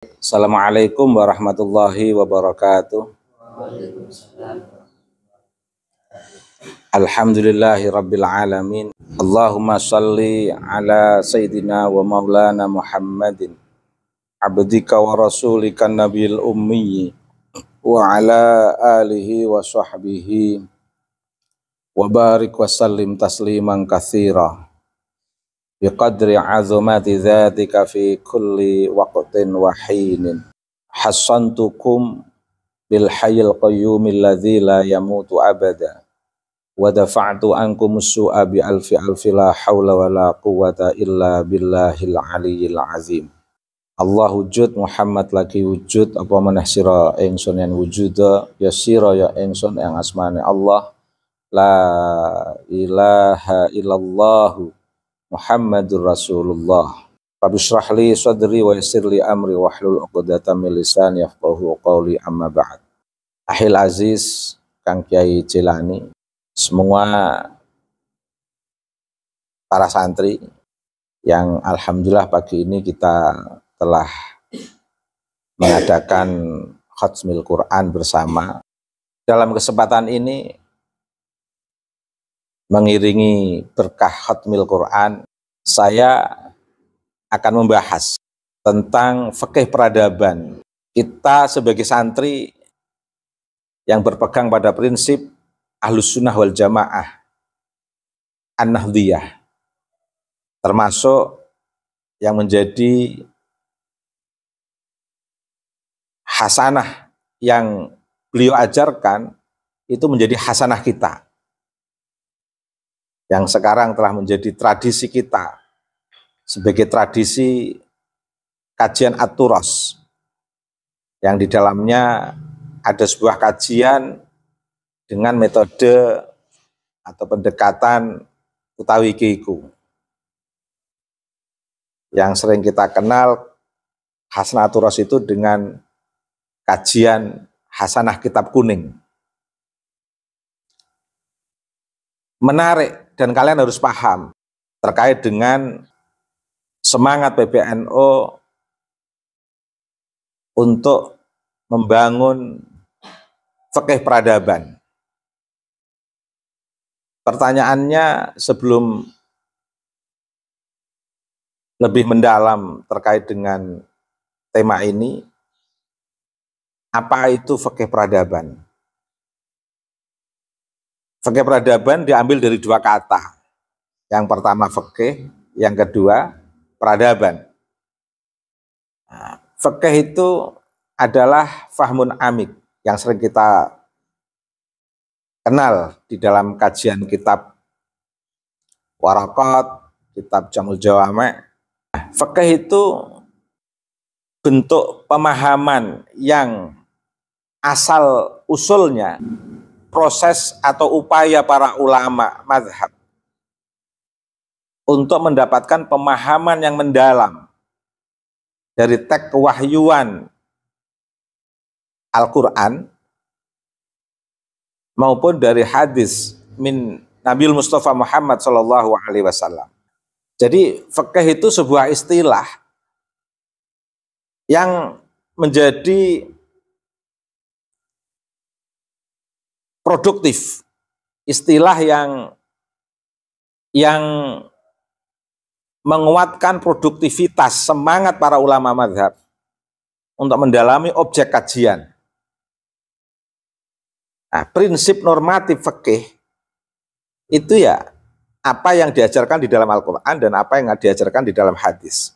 Assalamualaikum warahmatullahi wabarakatuh. Alhamdulillahi rabbil alamin. Allahumma salli ala sayyidina wa maulana Muhammadin abdika wa rasulika nabiyil ummi wa ala alihi wa sahbihi wa barik wa sallim tasliman katsira biqadri azumati dzatika fi kulli waqtin wa hinin. Hassantukum bil hayyil qayyumil ladzi la yamutu abada wa dafa'tu ankum su'a bi alfi la haula wa la quwwata illa billahil aliyyil azim. Allah wujud, Muhammad lagi wujud, apa maneh sira ingsun yen wujuda ya sira ya ingsun yang asmane Allah la ilaha illallah Muhammadur Rasulullah. Rabishrah li sadri wa yassir li amri wahlul 'uqdatam min lisani yafqahu qawli, amma ba'd. Ahil aziz Kang Kyai Jilani, semua para santri yang alhamdulillah pagi ini kita telah mengadakan khatmil Quran bersama. Dalam kesempatan ini mengiringi berkah khatmil Quran, saya akan membahas tentang fikih peradaban. Kita sebagai santri yang berpegang pada prinsip Ahlus Sunnah wal Jamaah An-Nahdhiyah, termasuk yang menjadi hasanah yang beliau ajarkan itu menjadi hasanah kita, yang sekarang telah menjadi tradisi kita sebagai tradisi kajian At-Turas, yang di dalamnya ada sebuah kajian dengan metode atau pendekatan utawi kiku yang sering kita kenal hasanah At-Turas itu dengan kajian hasanah kitab kuning. Menarik, dan kalian harus paham terkait dengan semangat PBNU untuk membangun fikih peradaban. Pertanyaannya sebelum lebih mendalam terkait dengan tema ini, apa itu fikih peradaban? Fikih peradaban diambil dari dua kata. Yang pertama fikih, yang kedua peradaban. Nah, fikih itu adalah fahmun amik yang sering kita kenal di dalam kajian kitab Waraqat, kitab Jamul Jawami'. Fikih itu bentuk pemahaman yang asal usulnya proses atau upaya para ulama mazhab untuk mendapatkan pemahaman yang mendalam dari teks kewahyuan Al-Quran maupun dari hadis min Nabi Mustafa Muhammad SAW. Jadi fikih itu sebuah istilah yang menjadi produktif, istilah yang menguatkan produktivitas semangat para ulama mazhab untuk mendalami objek kajian. Nah, prinsip normatif fikih itu ya apa yang diajarkan di dalam Al-Quran dan apa yang diajarkan di dalam hadis.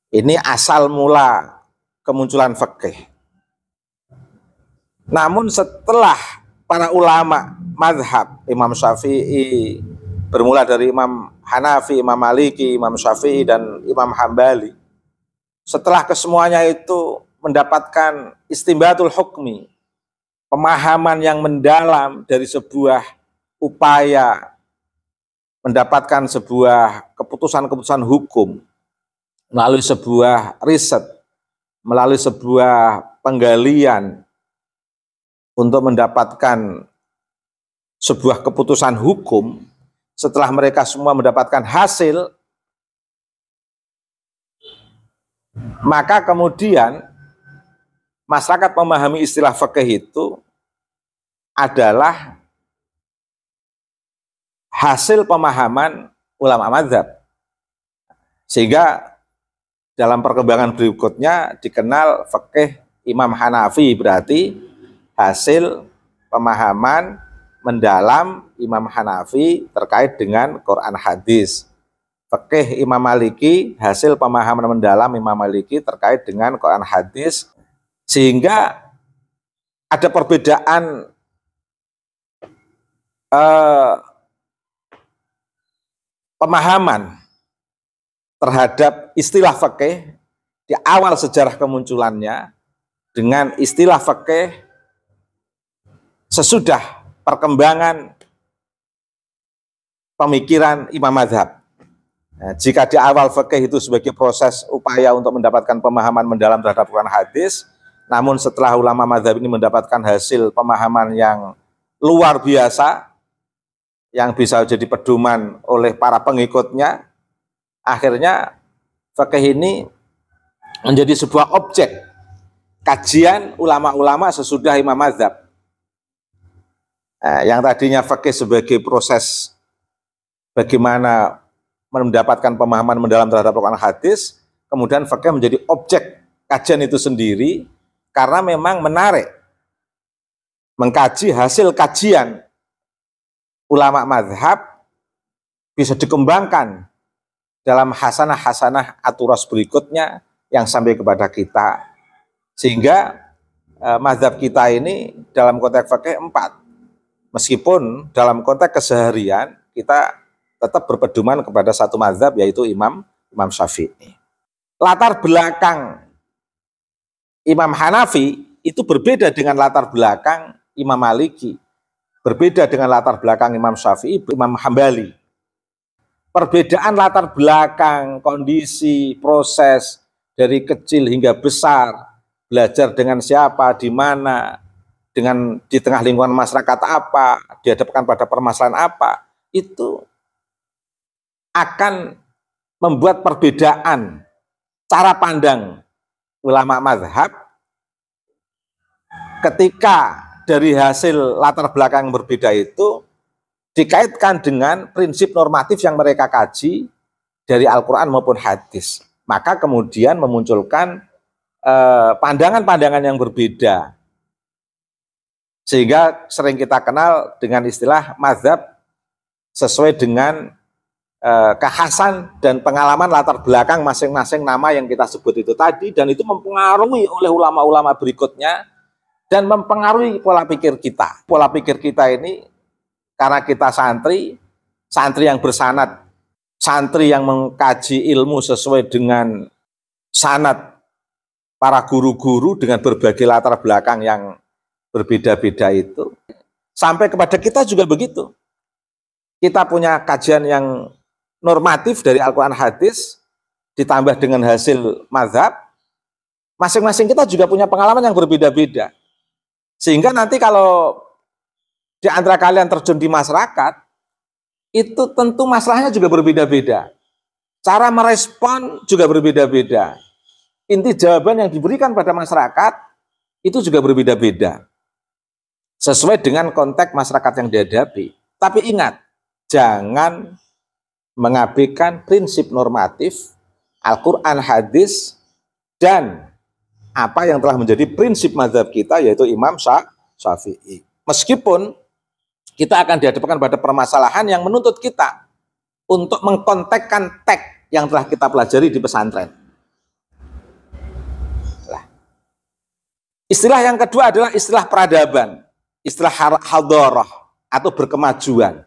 Ini asal mula kemunculan fikih. Namun setelah para ulama mazhab, Imam Syafi'i, bermula dari Imam Hanafi, Imam Maliki, Imam Syafi'i, dan Imam Hambali, setelah kesemuanya itu mendapatkan istimbatul hukmi, pemahaman yang mendalam dari sebuah upaya mendapatkan sebuah keputusan-keputusan hukum melalui sebuah riset, melalui sebuah penggalian untuk mendapatkan sebuah keputusan hukum. Setelah mereka semua mendapatkan hasil, Maka kemudian masyarakat memahami istilah fikih itu adalah hasil pemahaman ulama mazhab. Sehingga dalam perkembangan berikutnya dikenal fikih Imam Hanafi, berarti hasil pemahaman mendalam Imam Hanafi terkait dengan Quran hadis. Fikih Imam Maliki, hasil pemahaman mendalam Imam Maliki terkait dengan Quran hadis, sehingga ada perbedaan pemahaman terhadap istilah fikih di awal sejarah kemunculannya dengan istilah fikih sesudah perkembangan pemikiran imam mazhab. Nah, jika di awal fikih itu sebagai proses upaya untuk mendapatkan pemahaman mendalam terhadap Quran hadis, namun setelah ulama mazhab ini mendapatkan hasil pemahaman yang luar biasa, yang bisa jadi pedoman oleh para pengikutnya, akhirnya fikih ini menjadi sebuah objek kajian ulama-ulama sesudah imam mazhab. Nah, yang tadinya fikih sebagai proses bagaimana mendapatkan pemahaman mendalam terhadap Quran hadis, kemudian fikih menjadi objek kajian itu sendiri karena memang menarik mengkaji hasil kajian ulama mazhab bisa dikembangkan dalam hasanah-hasanah aturas berikutnya yang sampai kepada kita. Sehingga mazhab kita ini dalam konteks fikih 4. Meskipun dalam konteks keseharian kita tetap berpedoman kepada satu mazhab, yaitu Imam Syafi'i. Latar belakang Imam Hanafi itu berbeda dengan latar belakang Imam Maliki, berbeda dengan latar belakang Imam Syafi'i, Imam Hambali. Perbedaan latar belakang, kondisi, proses dari kecil hingga besar, belajar dengan siapa, di mana, dengan di tengah lingkungan masyarakat apa, dihadapkan pada permasalahan apa, itu akan membuat perbedaan cara pandang ulama mazhab ketika dari hasil latar belakang yang berbeda itu dikaitkan dengan prinsip normatif yang mereka kaji dari Al-Quran maupun hadis. Maka kemudian memunculkan pandangan-pandangan yang berbeda. Sehingga sering kita kenal dengan istilah mazhab sesuai dengan kekhasan dan pengalaman latar belakang masing-masing nama yang kita sebut itu tadi, dan itu mempengaruhi oleh ulama-ulama berikutnya dan mempengaruhi pola pikir kita. Pola pikir kita ini karena kita santri yang bersanad, santri yang mengkaji ilmu sesuai dengan sanad para guru-guru dengan berbagai latar belakang yang berbeda-beda itu. Sampai kepada kita juga begitu. Kita punya kajian yang normatif dari Al-Quran hadis ditambah dengan hasil mazhab, masing-masing kita juga punya pengalaman yang berbeda-beda. Sehingga nanti kalau di antara kalian terjun di masyarakat, itu tentu masalahnya juga berbeda-beda. Cara merespon juga berbeda-beda. Inti jawaban yang diberikan pada masyarakat itu juga berbeda-beda. Sesuai dengan konteks masyarakat yang dihadapi. Tapi ingat, jangan mengabaikan prinsip normatif Al-Quran hadis dan apa yang telah menjadi prinsip mazhab kita, yaitu Imam Syafi'i. Meskipun kita akan dihadapkan pada permasalahan yang menuntut kita untuk mengkontekkan teks yang telah kita pelajari di pesantren. Istilah yang kedua adalah istilah peradaban, istilah hadharah atau berkemajuan.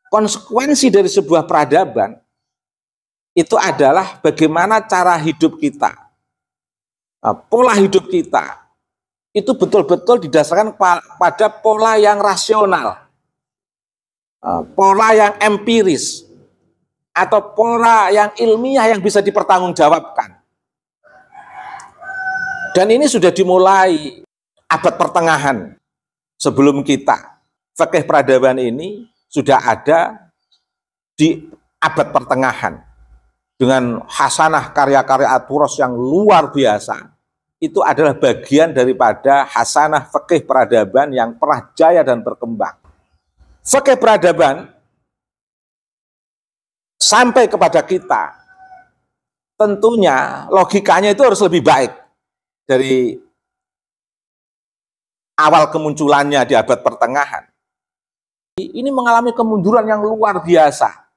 Konsekuensi dari sebuah peradaban itu adalah bagaimana cara hidup kita, pola hidup kita itu betul-betul didasarkan pada pola yang rasional, pola yang empiris, atau pola yang ilmiah yang bisa dipertanggungjawabkan. Dan ini sudah dimulai abad pertengahan sebelum kita. Fikih peradaban ini sudah ada di abad pertengahan. dengan hasanah karya-karya At-Turas yang luar biasa, itu adalah bagian daripada hasanah fikih peradaban yang pernah jaya dan berkembang. Fikih peradaban sampai kepada kita, tentunya logikanya itu harus lebih baik dari awal kemunculannya di abad pertengahan. Ini mengalami kemunduran yang luar biasa.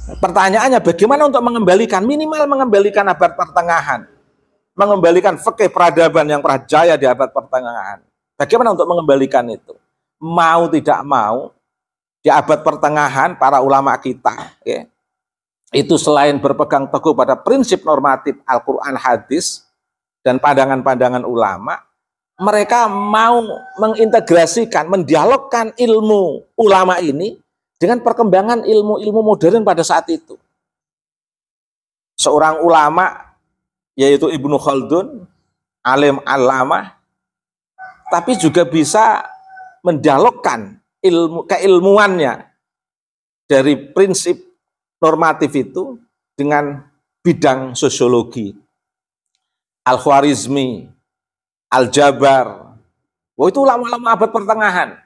Pertanyaannya bagaimana untuk mengembalikan, minimal mengembalikan abad pertengahan, mengembalikan fikih peradaban yang pernah jaya di abad pertengahan. Bagaimana untuk mengembalikan itu? Mau tidak mau, di abad pertengahan para ulama kita, ya, itu selain berpegang teguh pada prinsip normatif Al-Quran, hadis, dan pandangan-pandangan ulama, mereka mau mengintegrasikan, mendialogkan ilmu ulama ini dengan perkembangan ilmu-ilmu modern pada saat itu. Seorang ulama, yaitu Ibnu Khaldun, alim alamah, tapi juga bisa mendialogkan keilmuannya dari prinsip normatif itu dengan bidang sosiologi. Al-Khwarizmi, Al-Jabar, itu ulama-ulama abad pertengahan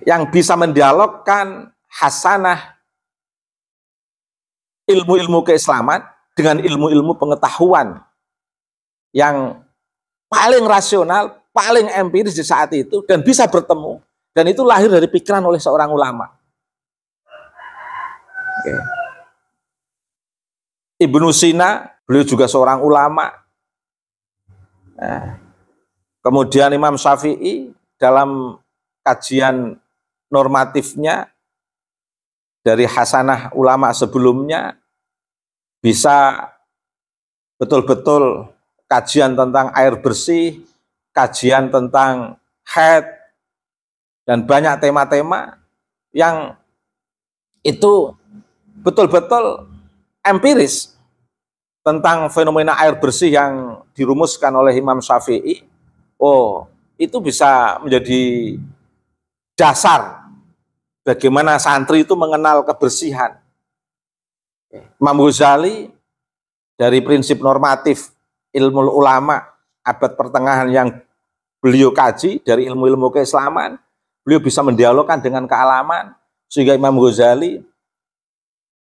yang bisa mendialogkan hasanah ilmu-ilmu keislaman dengan ilmu-ilmu pengetahuan yang paling rasional, paling empiris di saat itu, dan bisa bertemu, dan itu lahir dari pikiran oleh seorang ulama. Ibnu Sina, beliau juga seorang ulama. Kemudian Imam Syafi'i dalam kajian normatifnya dari hasanah ulama sebelumnya bisa betul-betul kajian tentang air bersih, kajian tentang haid, dan banyak tema-tema yang itu betul-betul empiris tentang fenomena air bersih yang dirumuskan oleh Imam Syafi'i. Oh, itu bisa menjadi dasar bagaimana santri itu mengenal kebersihan. Imam Ghazali dari prinsip normatif ilmu ulama abad pertengahan yang beliau kaji dari ilmu-ilmu keislaman, beliau bisa mendialogkan dengan kealaman, sehingga Imam Ghazali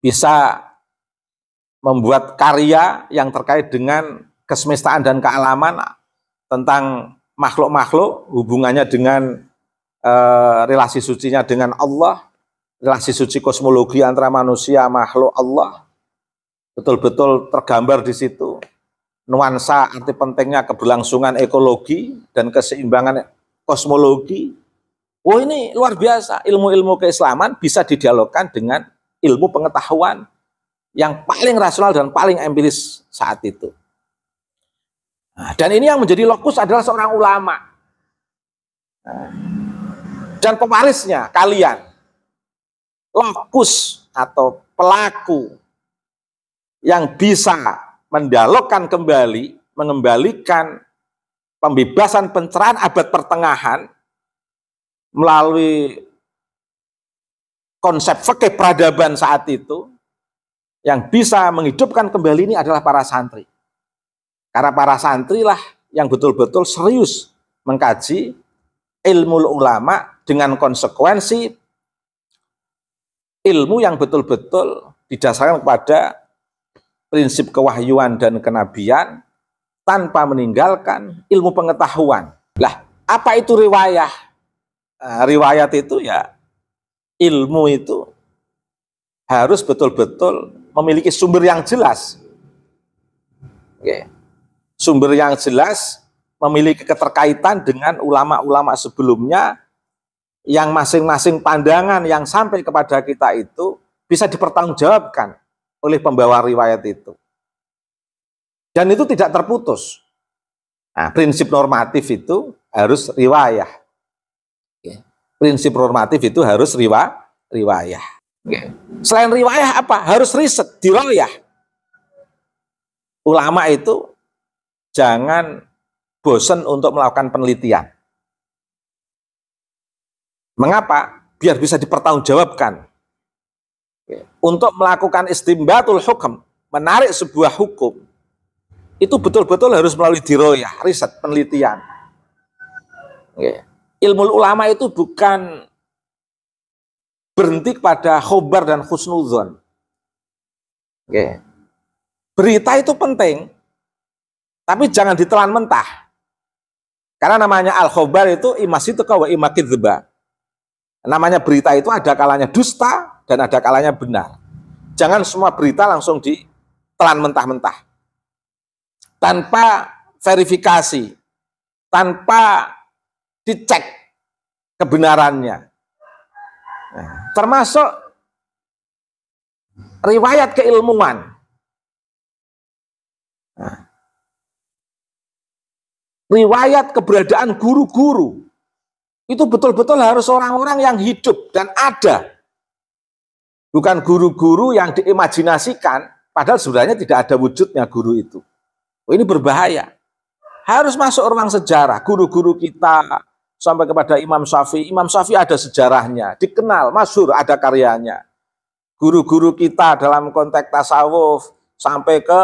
bisa membuat karya yang terkait dengan kesemestaan dan kealaman tentang makhluk-makhluk, hubungannya dengan relasi sucinya dengan Allah, relasi suci kosmologi antara manusia makhluk Allah, betul-betul tergambar di situ. Nuansa arti pentingnya keberlangsungan ekologi dan keseimbangan kosmologi. Oh, ini luar biasa, ilmu-ilmu keislaman bisa didialogkan dengan ilmu pengetahuan yang paling rasional dan paling empiris saat itu. Nah, dan ini yang menjadi lokus adalah seorang ulama. Dan pewarisnya kalian, lokus atau pelaku yang bisa mendialogkan kembali, mengembalikan pembebasan pencerahan abad pertengahan melalui konsep fikih peradaban saat itu, yang bisa menghidupkan kembali ini adalah para santri. Karena para santri lah yang betul-betul serius mengkaji ilmu ulama dengan konsekuensi ilmu yang betul-betul didasarkan kepada prinsip kewahyuan dan kenabian tanpa meninggalkan ilmu pengetahuan. Lah, apa itu riwayah? Riwayat itu ya ilmu itu harus betul-betul memiliki sumber yang jelas. Oke. Sumber yang jelas, memiliki keterkaitan dengan ulama-ulama sebelumnya, yang masing-masing pandangan yang sampai kepada kita itu bisa dipertanggungjawabkan oleh pembawa riwayat itu. Dan itu tidak terputus. Nah, prinsip normatif itu harus riwayah. Prinsip normatif itu harus riwayah. Selain riwayah apa? Harus riset, diroyah. Ulama itu jangan bosan untuk melakukan penelitian. Mengapa? Biar bisa dipertanggungjawabkan Untuk melakukan istimbatul hukum, menarik sebuah hukum, itu betul-betul harus melalui diroyah, riset, penelitian. Ilmu ulama itu bukan berhenti pada khobar dan husnudzon. Berita itu penting, tapi jangan ditelan mentah. Karena namanya al-khobar itu imasituka wa imakidhba. Namanya berita itu ada kalanya dusta dan ada kalanya benar. Jangan semua berita langsung ditelan mentah-mentah. Tanpa verifikasi, tanpa dicek kebenarannya. Nah, termasuk riwayat keilmuan. Nah, riwayat keberadaan guru-guru itu betul-betul harus orang-orang yang hidup dan ada. Bukan guru-guru yang diimajinasikan, padahal sebenarnya tidak ada wujudnya guru itu. Ini berbahaya. Harus masuk ruang sejarah. Guru-guru kita sampai kepada Imam Syafi'i. Imam Syafi'i ada sejarahnya, dikenal, masyhur, ada karyanya. Guru-guru kita dalam konteks tasawuf sampai ke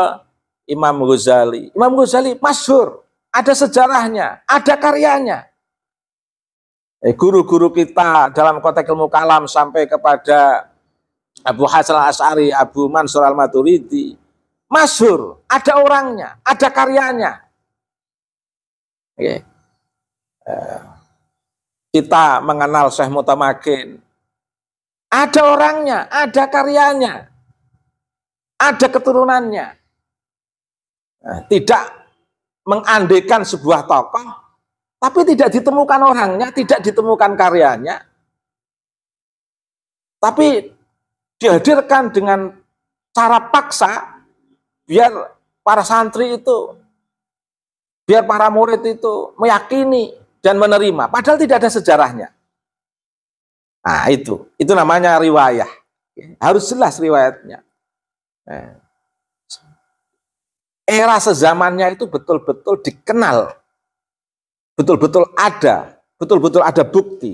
Imam Ghazali. Imam Ghazali masyhur, ada sejarahnya, ada karyanya. Guru-guru kita dalam konteks ilmu kalam sampai kepada Abu Hasan al-Asy'ari, Abu Mansur al-Maturidi, masyhur, ada orangnya, ada karyanya. Kita mengenal Syekh Mutamakin, ada orangnya, ada karyanya, ada keturunannya. Tidak mengandaikan sebuah tokoh, tapi tidak ditemukan orangnya, tidak ditemukan karyanya, tapi dihadirkan dengan cara paksa, biar para santri itu, biar para murid itu meyakini dan menerima, padahal tidak ada sejarahnya. Nah itu namanya riwayah, harus jelas riwayatnya. Era sezamannya itu betul-betul dikenal, betul-betul ada bukti,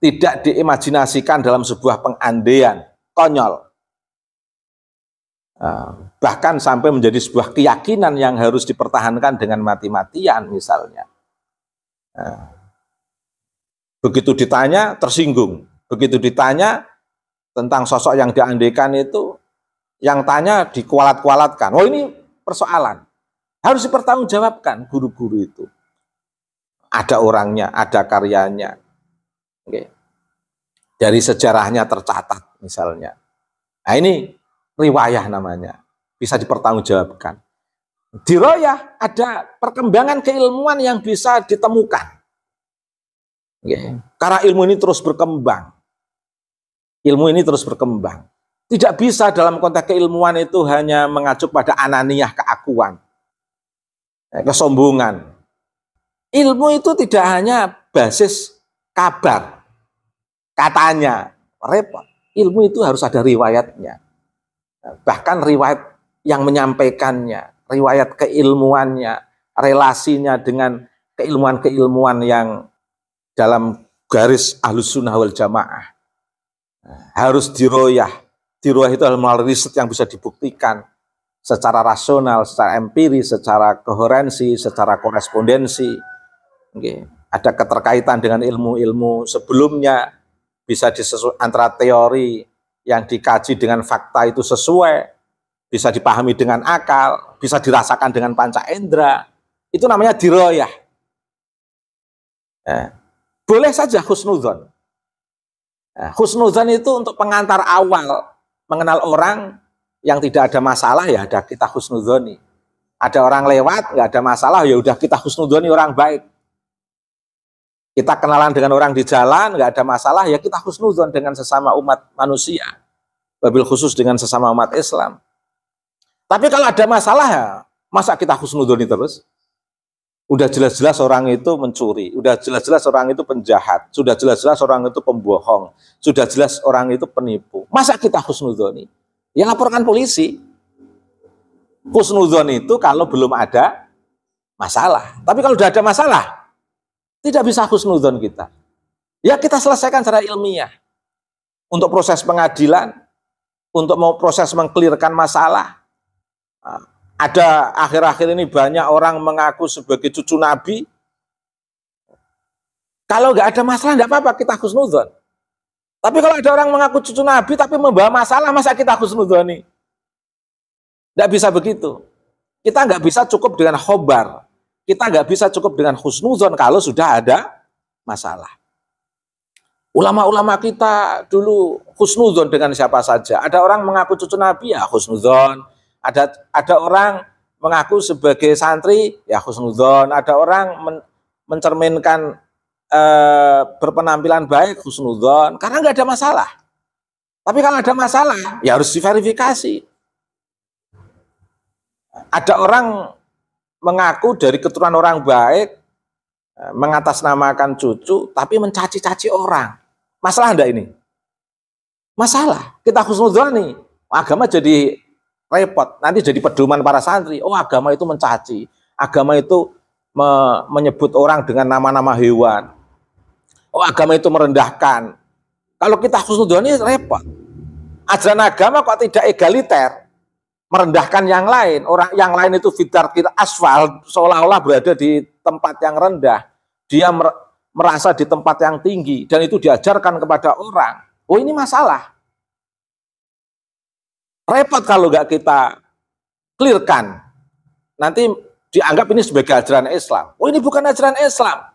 tidak diimajinasikan dalam sebuah pengandaian konyol. Bahkan sampai menjadi sebuah keyakinan yang harus dipertahankan dengan mati-matian misalnya. Begitu ditanya tersinggung, begitu ditanya tentang sosok yang diandaikan itu, yang tanya dikualat-kualatkan. Oh ini persoalan, harus dipertanggungjawabkan guru-guru itu. Ada orangnya, ada karyanya. Dari sejarahnya tercatat misalnya. Nah ini riwayah namanya, bisa dipertanggungjawabkan. Diroyah ada perkembangan keilmuan yang bisa ditemukan. Karena ilmu ini terus berkembang. Ilmu ini terus berkembang. Tidak bisa dalam konteks keilmuan itu hanya mengacu pada ananiyah, keakuan, kesombongan. Ilmu itu tidak hanya basis kabar, katanya, repot. Ilmu itu harus ada riwayatnya. Bahkan riwayat yang menyampaikannya, riwayat keilmuannya, relasinya dengan keilmuan-keilmuan yang dalam garis Ahlus Sunnah wal Jamaah. Harus diroyah. Diroyah itu adalah melalui riset yang bisa dibuktikan secara rasional, secara empiris, secara koherensi, secara korespondensi. Ada keterkaitan dengan ilmu-ilmu sebelumnya, bisa disesuaikan antara teori yang dikaji dengan fakta itu sesuai, bisa dipahami dengan akal, bisa dirasakan dengan panca indera. Itu namanya diroyah. Boleh saja husnudzon. Husnudzon itu untuk pengantar awal mengenal orang yang tidak ada masalah, ya ada kita husnudzoni. Ada orang lewat nggak ada masalah, ya udah kita husnudzoni orang baik. Kita kenalan dengan orang di jalan nggak ada masalah, ya kita husnudzon dengan sesama umat manusia, wabil khusus dengan sesama umat Islam. Tapi kalau ada masalah, ya masa kita husnudzoni terus? Udah jelas-jelas orang itu mencuri, udah jelas-jelas orang itu penjahat, sudah jelas-jelas orang itu pembohong, sudah jelas orang itu penipu. Masa kita husnudzoni? Ya laporkan polisi. Husnudzon itu kalau belum ada masalah. Tapi kalau sudah ada masalah, tidak bisa husnudzon kita. Ya kita selesaikan secara ilmiah. untuk proses pengadilan, untuk mau proses mengklirkan masalah. Ada akhir-akhir ini banyak orang mengaku sebagai cucu Nabi. Kalau nggak ada masalah, nggak apa-apa, kita husnudzon. Tapi kalau ada orang mengaku cucu Nabi tapi membawa masalah, masa kita husnudzoni? Nggak bisa begitu. Kita nggak bisa cukup dengan khobar. Kita nggak bisa cukup dengan husnudzon kalau sudah ada masalah. Ulama-ulama kita dulu husnudzon dengan siapa saja. Ada orang mengaku cucu Nabi, ya husnudzon. Ada orang mengaku sebagai santri, ya husnudzon. Ada orang mencerminkan berpenampilan baik, husnudzon, karena nggak ada masalah. Tapi kalau ada masalah, ya harus diverifikasi. Ada orang mengaku dari keturunan orang baik, mengatasnamakan cucu, tapi mencaci-caci orang. Masalah enggak ini? Masalah. Kita husnudzon nih, agama jadi repot. Nanti jadi pedoman para santri. Oh, agama itu mencaci. Agama itu menyebut orang dengan nama-nama hewan. Oh, agama itu merendahkan. Kalau kita husnudzon ini repot. Ajaran agama kok tidak egaliter, merendahkan yang lain. Orang yang lain itu fitar kita asfal, seolah-olah berada di tempat yang rendah. Dia merasa di tempat yang tinggi dan itu diajarkan kepada orang. Oh, ini masalah. Repot kalau nggak kita clearkan. Nanti dianggap ini sebagai ajaran Islam. Oh, ini bukan ajaran Islam.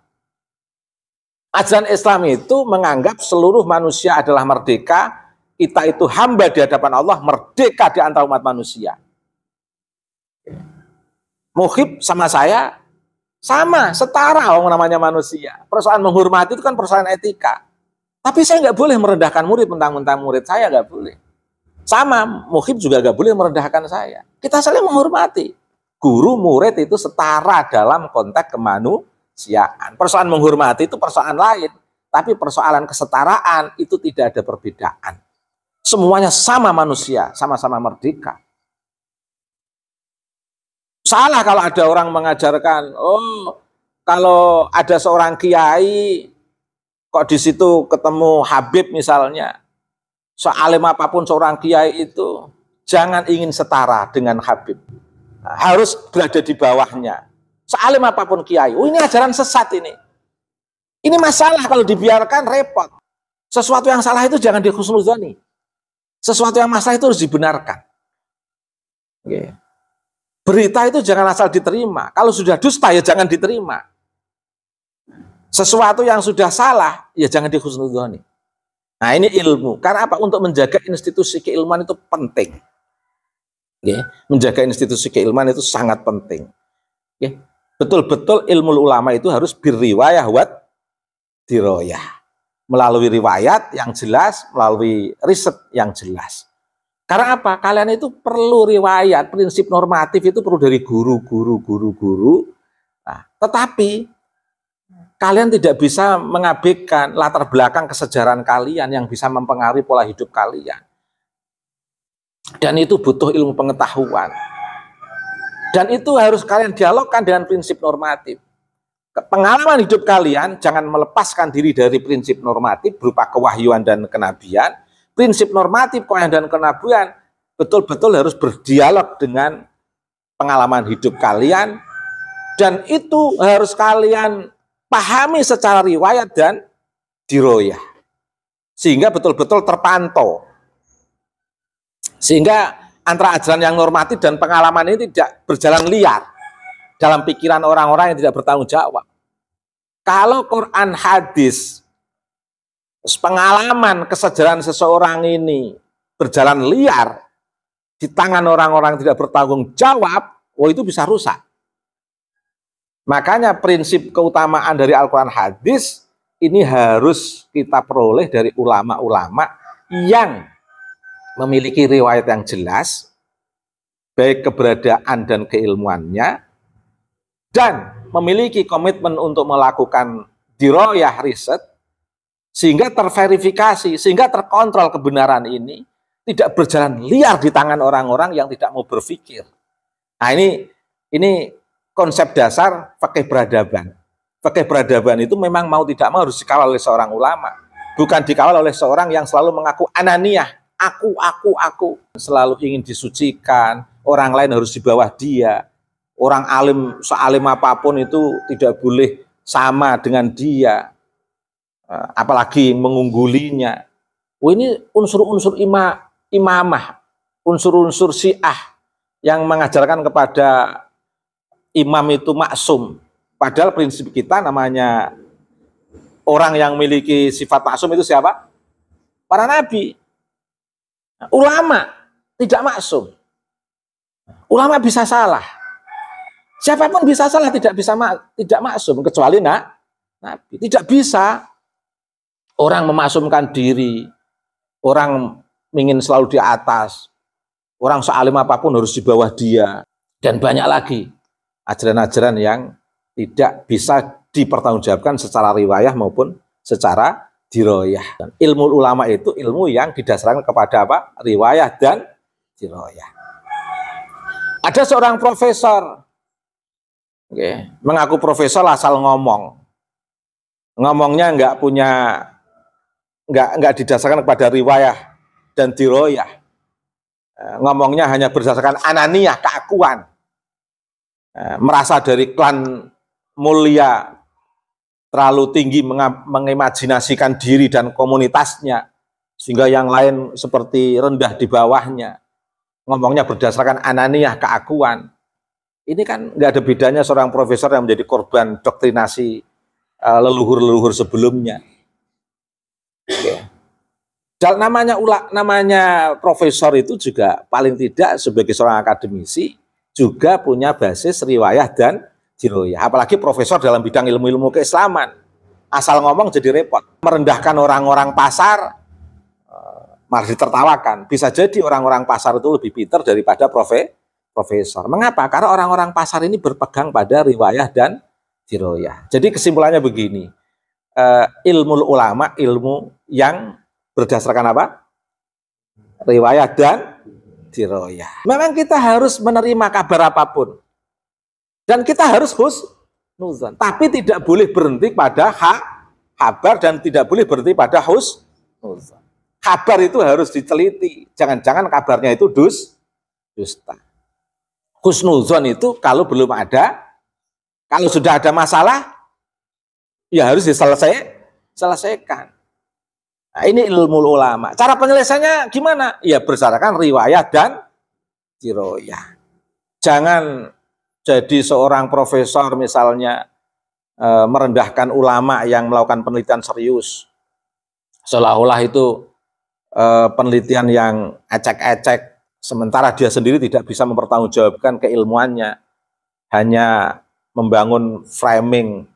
Ajaran Islam itu menganggap seluruh manusia adalah merdeka, kita itu hamba di hadapan Allah, merdeka di antara umat manusia. Muhib sama saya, sama, setara orang namanya manusia. Persoalan menghormati itu kan persoalan etika. Tapi saya nggak boleh merendahkan murid, mentang-mentang murid saya nggak boleh. Sama, muhib juga nggak boleh merendahkan saya. Kita saling menghormati. Guru, murid itu setara dalam konteks kemanusiaan. Persoalan menghormati itu persoalan lain, tapi persoalan kesetaraan itu tidak ada perbedaan. Semuanya sama manusia, sama-sama merdeka. Salah kalau ada orang mengajarkan, oh kalau ada seorang kiai kok di situ ketemu Habib misalnya, sealim apapun seorang kiai itu jangan ingin setara dengan Habib, harus berada di bawahnya. Sealim apapun kiai, oh ini ajaran sesat ini. Ini masalah kalau dibiarkan repot. Sesuatu yang salah itu jangan dihusnudzoni. Sesuatu yang masalah itu harus dibenarkan. Oke. Berita itu jangan asal diterima. Kalau sudah dusta ya jangan diterima. Sesuatu yang sudah salah ya jangan dihusnudzoni. Nah ini ilmu. Karena apa? Untuk menjaga institusi keilmuan itu penting. Oke. Menjaga institusi keilmuan itu sangat penting. Oke. Betul-betul ilmu ulama itu harus birriwayah wat diroyah. Melalui riwayat yang jelas, melalui riset yang jelas. Karena apa? Kalian itu perlu riwayat, prinsip normatif itu perlu dari guru. Nah, tetapi kalian tidak bisa mengabaikan latar belakang kesejaraan kalian yang bisa mempengaruhi pola hidup kalian. Dan itu butuh ilmu pengetahuan. Dan itu harus kalian dialogkan dengan prinsip normatif. Pengalaman hidup kalian jangan melepaskan diri dari prinsip normatif berupa kewahyuan dan kenabian. Prinsip normatif kewahyuan dan kenabian betul-betul harus berdialog dengan pengalaman hidup kalian. Dan itu harus kalian pahami secara riwayat dan diroyah. Sehingga betul-betul terpantau. Sehingga antara ajaran yang normatif dan pengalaman ini tidak berjalan liar dalam pikiran orang-orang yang tidak bertanggung jawab. Kalau Quran hadis, pengalaman kesejarahan seseorang ini berjalan liar di tangan orang-orang yang tidak bertanggung jawab, oh itu bisa rusak. Makanya prinsip keutamaan dari Al-Quran hadis ini harus kita peroleh dari ulama-ulama yang memiliki riwayat yang jelas, baik keberadaan dan keilmuannya, dan memiliki komitmen untuk melakukan diroyah riset, sehingga terverifikasi, sehingga terkontrol kebenaran ini, tidak berjalan liar di tangan orang-orang yang tidak mau berpikir. Nah ini konsep dasar fikih peradaban. Fikih peradaban itu memang mau tidak mau harus dikawal oleh seorang ulama. bukan dikawal oleh seorang yang selalu mengaku ananiyah, aku, selalu ingin disucikan, orang lain harus di bawah dia, orang alim, sealim apapun itu tidak boleh sama dengan dia, apalagi mengunggulinya. Ini unsur-unsur imamah, unsur-unsur syiah yang mengajarkan kepada imam itu maksum. Padahal prinsip kita namanya orang yang memiliki sifat maksum itu siapa? Para nabi. Ulama tidak maksum. Ulama bisa salah. Siapapun bisa salah, tidak maksum kecuali nabi. Tidak bisa orang memaksumkan diri, orang ingin selalu di atas, orang sealim apapun harus di bawah dia, dan banyak lagi ajaran-ajaran yang tidak bisa dipertanggungjawabkan secara riwayah maupun secara diroyah. Ilmu ulama itu ilmu yang didasarkan kepada apa? Riwayah dan diroyah. Ada seorang profesor, mengaku profesor asal ngomong. Ngomongnya nggak didasarkan kepada riwayah dan diroyah. Ngomongnya hanya berdasarkan ananiyah, keakuan. Merasa dari klan mulia, terlalu tinggi mengimajinasikan diri dan komunitasnya, sehingga yang lain seperti rendah di bawahnya. Ngomongnya berdasarkan ananiyah, keakuan. Ini kan nggak ada bedanya seorang profesor yang menjadi korban doktrinasi leluhur-leluhur sebelumnya. Dan namanya profesor itu juga paling tidak sebagai seorang akademisi juga punya basis riwayah dan diroyah. Apalagi profesor dalam bidang ilmu-ilmu keislaman. Asal ngomong jadi repot. Merendahkan orang-orang pasar, malah ditertawakan. Bisa jadi orang-orang pasar itu lebih pintar daripada profesor. Mengapa? Karena orang-orang pasar ini berpegang pada riwayah dan diroyah. Jadi kesimpulannya begini. Ilmu ulama, ilmu yang berdasarkan apa? Riwayah dan diroyah. Memang kita harus menerima kabar apapun. Dan kita harus husnuzan. Tapi tidak boleh berhenti pada kabar dan tidak boleh berhenti pada husnuzan. Kabar itu harus diteliti. Jangan-jangan kabarnya itu dusta. Husnuzan itu kalau belum ada, kalau sudah ada masalah, ya harus diselesaikan. Nah, ini ilmu ulama. Cara penyelesaiannya gimana? Ya berdasarkan riwayah dan diroyah. Jangan jadi seorang profesor misalnya merendahkan ulama yang melakukan penelitian serius. Seolah-olah itu penelitian yang ecek-ecek, sementara dia sendiri tidak bisa mempertanggungjawabkan keilmuannya. Hanya membangun framing,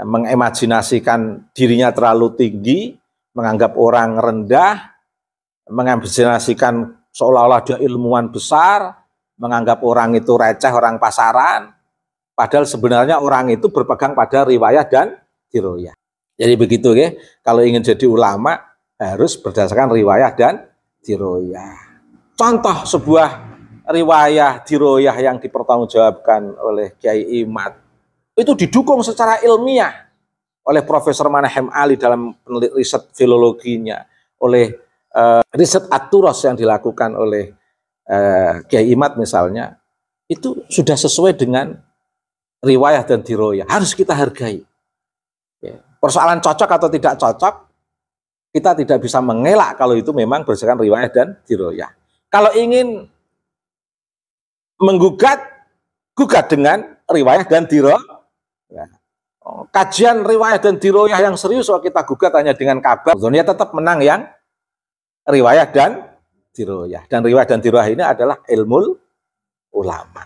mengimajinasikan dirinya terlalu tinggi, menganggap orang rendah, mengimajinasikan seolah-olah dia ilmuwan besar, menganggap orang itu receh, orang pasaran, padahal sebenarnya orang itu berpegang pada riwayah dan diroyah. Jadi begitu ya, kalau ingin jadi ulama harus berdasarkan riwayah dan diroyah. Contoh sebuah riwayah diroyah yang dipertanggungjawabkan oleh Kiai Imad, itu didukung secara ilmiah oleh Profesor Manahem Ali dalam riset filologinya, oleh riset At-Turas yang dilakukan oleh Kiai Imad misalnya, itu sudah sesuai dengan riwayah dan diroyah. Harus kita hargai. Persoalan cocok atau tidak cocok, kita tidak bisa mengelak kalau itu memang berdasarkan riwayah dan diroyah. Kalau ingin menggugat, gugat dengan riwayah dan diroyah. Kajian riwayah dan diroyah yang serius, kalau kita gugat hanya dengan kabar, ya tetap menang yang riwayah dan diroyah. Dan riwayah dan diroyah ini adalah ilmu ulama.